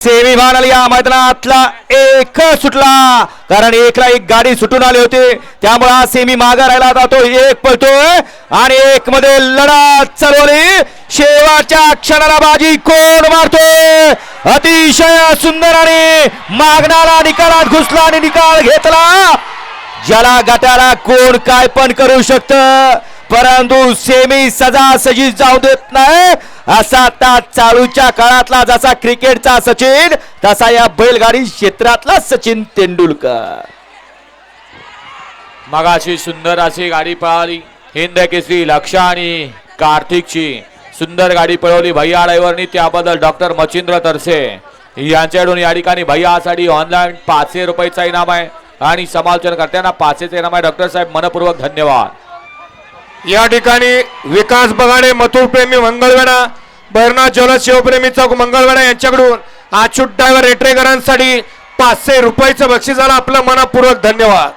Semi final या मैदानातला एक सुटला, कारण एकला एक गाडी सुटून आली होती, त्यामुळे हा सेमी मागे राहिला जातो. एक पळतोय आणि एक मध्ये लढत चालवली. शेवटच्या क्षणाला बाजी कोण मारतोय? अतिशय सुंदर आणि मागणारा निकालात घुसला आणि निकाल घेतला. ज्याला गटाला कोण काय पण करू शकत, परंतु सेमी सजासजी जाऊ देत नाही. असा आता चालूच्या काळातला जसा क्रिकेटचा सचिन, तसा या बैलगाडी क्षेत्रातला सचिन तेंडुलकर. मगाशी सुंदर अशी गाडी पळाली. हिंद केसरी लक्ष आणि कार्तिकची सुंदर गाडी पळवली भैया ड्रायव्हरनी, त्याबद्दल डॉक्टर मचिंद्र तरसे यांच्याकडून या ठिकाणी भैयासाठी ऑनलाईन 500 रुपयाचा इनाम आहे आणि समालोचन करताना 500चे इनाम आहे. डॉक्टर साहेब मनपूर्वक धन्यवाद. या ठिकाणी विकास बगाडे, मथुर प्रेमी मंगळवेढा, भैरनाथ ज्वेलर्स शिवप्रेमी चौक मंगळवेढा यांच्याकडून अच्युत ड्रायव्हर रेटरेकरांसाठी 500 रुपयाचं बक्षीस झालं. आपलं मनपूर्वक धन्यवाद.